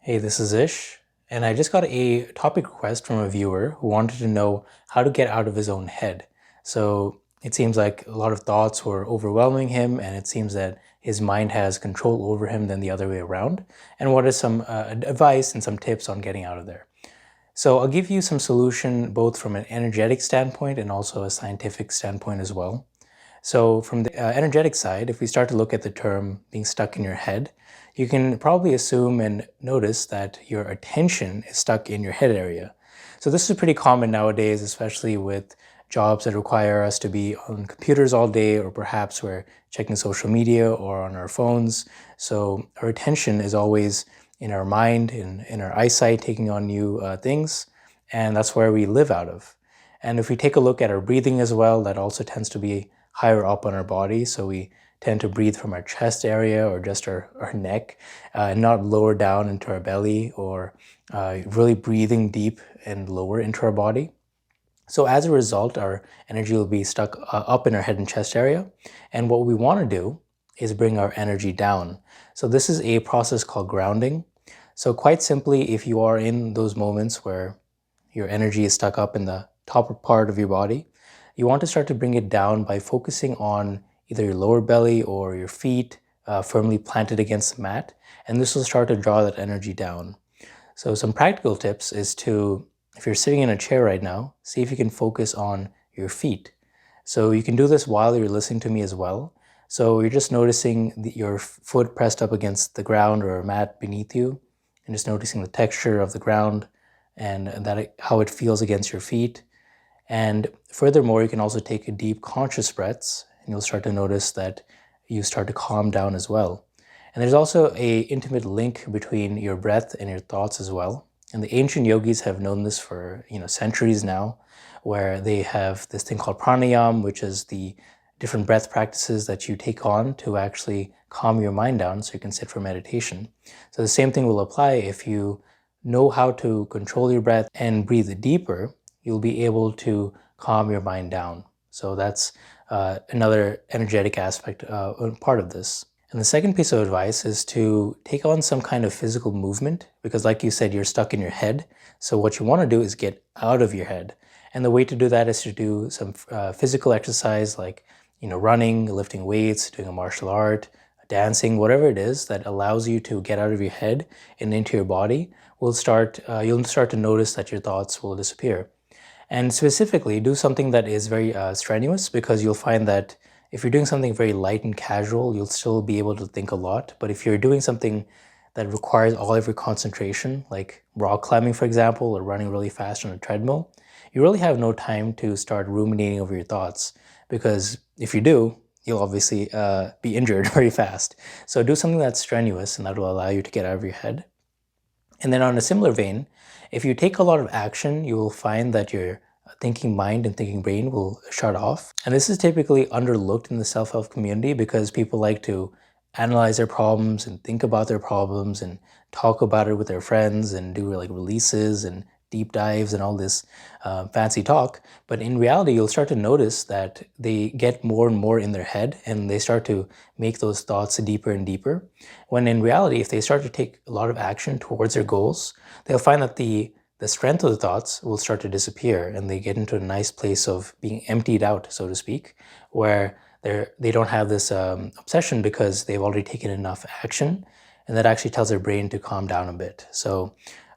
Hey, this is Ish, and I just got a topic request from a viewer who wanted to know how to get out of his own head. So it seems like a lot of thoughts were overwhelming him, and it seems that his mind has control over him than the other way around. And what is some advice and some tips on getting out of there? So I'll give you some solution both from an energetic standpoint and also a scientific standpoint as well. So, from the energetic side, if we start to look at the term being stuck in your head, you can probably assume and notice that your attention is stuck in your head area. So, this is pretty common nowadays, especially with jobs that require us to be on computers all day, or perhaps we're checking social media or on our phones. So, our attention is always in our mind, in our eyesight, taking on new things, and that's where we live out of. And if we take a look at our breathing as well, that also tends to be higher up on our body. So we tend to breathe from our chest area or just our neck, not lower down into our belly or really breathing deep and lower into our body. So as a result, our energy will be stuck up in our head and chest area. And what we want to do is bring our energy down. So this is a process called grounding. So quite simply, if you are in those moments where your energy is stuck up in the top part of your body, you want to start to bring it down by focusing on either your lower belly or your feet firmly planted against the mat. And this will start to draw that energy down. So some practical tips is to, if you're sitting in a chair right now, see if you can focus on your feet. So you can do this while you're listening to me as well. So you're just noticing your foot pressed up against the ground or a mat beneath you, and just noticing the texture of the ground and how it feels against your feet. And furthermore, you can also take deep conscious breaths, and you'll start to notice that you start to calm down as well. And there's also a intimate link between your breath and your thoughts as well. And the ancient yogis have known this for centuries now, where they have this thing called pranayam, which is the different breath practices that you take on to actually calm your mind down so you can sit for meditation. So the same thing will apply if you know how to control your breath and breathe deeper, you'll be able to calm your mind down. So that's another energetic aspect, part of this. And the second piece of advice is to take on some kind of physical movement because, like you said, you're stuck in your head. So, what you want to do is get out of your head. And the way to do that is to do some physical exercise like, running, lifting weights, doing a martial art, dancing, whatever it is that allows you to get out of your head and into your body. You'll start to notice that your thoughts will disappear. And specifically, do something that is very strenuous because you'll find that if you're doing something very light and casual, you'll still be able to think a lot. But if you're doing something that requires all of your concentration, like rock climbing, for example, or running really fast on a treadmill, you really have no time to start ruminating over your thoughts because if you do, you'll obviously be injured very fast. So do something that's strenuous and that will allow you to get out of your head. And then on a similar vein, if you take a lot of action, you will find that your thinking mind and thinking brain will shut off. And this is typically underlooked in the self-help community because people like to analyze their problems and think about their problems and talk about it with their friends and do like releases and deep dives and all this fancy talk. But in reality, you'll start to notice that they get more and more in their head and they start to make those thoughts deeper and deeper. When in reality, if they start to take a lot of action towards their goals, they'll find that the strength of the thoughts will start to disappear and they get into a nice place of being emptied out, so to speak, where they don't have this obsession because they've already taken enough action, and that actually tells their brain to calm down a bit. So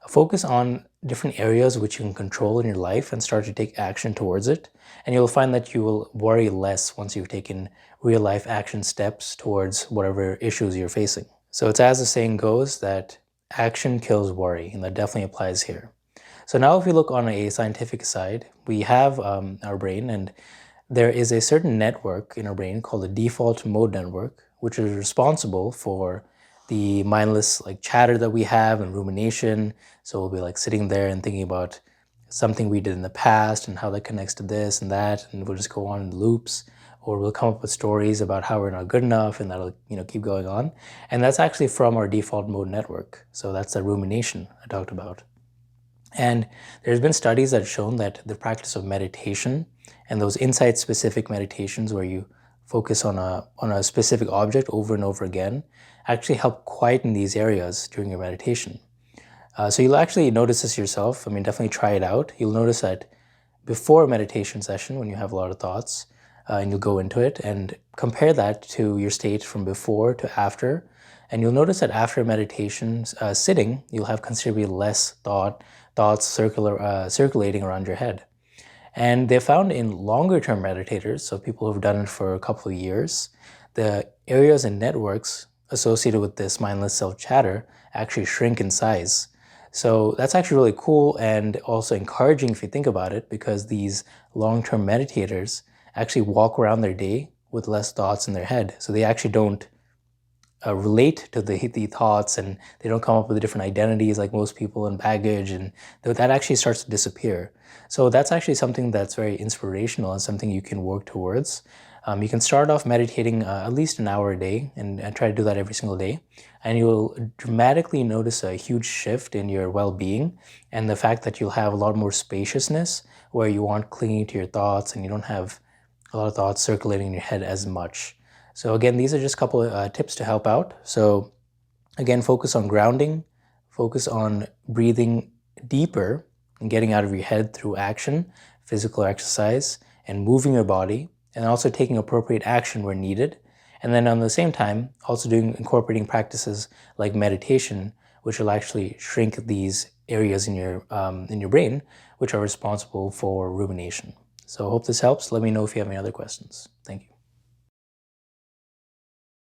focus on different areas which you can control in your life and start to take action towards it, and you'll find that you will worry less once you've taken real life action steps towards whatever issues you're facing. So it's as the saying goes that action kills worry, and that definitely applies here. So now if we look on a scientific side, we have our brain, and there is a certain network in our brain called the default mode network, which is responsible for the mindless like chatter that we have and rumination. So we'll be like sitting there and thinking about something we did in the past and how that connects to this and that, and we'll just go on in loops, or we'll come up with stories about how we're not good enough, and that'll keep going on. And that's actually from our default mode network. So that's the rumination I talked about. And there's been studies that have shown that the practice of meditation and those insight-specific meditations where you focus on a specific object over and over again actually help quieten these areas during your meditation. So you'll actually notice this yourself. I mean, definitely try it out. You'll notice that before a meditation session, when you have a lot of thoughts, and you'll go into it and compare that to your state from before to after. And you'll notice that after meditation sitting, you'll have considerably less thoughts circulating around your head. And they found in longer term meditators, so people who've done it for a couple of years, the areas and networks associated with this mindless self chatter actually shrink in size. So that's actually really cool and also encouraging if you think about it, because these long term meditators actually walk around their day with less thoughts in their head. So they actually don't relate to the thoughts, and they don't come up with different identities like most people and baggage, and that actually starts to disappear. So that's actually something that's very inspirational and something you can work towards. You can start off meditating at least an hour a day and try to do that every single day. And you'll dramatically notice a huge shift in your well-being and the fact that you'll have a lot more spaciousness where you aren't clinging to your thoughts and you don't have a lot of thoughts circulating in your head as much. So again, these are just a couple of tips to help out. So again, focus on grounding, focus on breathing deeper and getting out of your head through action, physical exercise, and moving your body, and also taking appropriate action where needed. And then on the same time, also incorporating practices like meditation, which will actually shrink these areas in your brain, which are responsible for rumination. So I hope this helps. Let me know if you have any other questions. Thank you.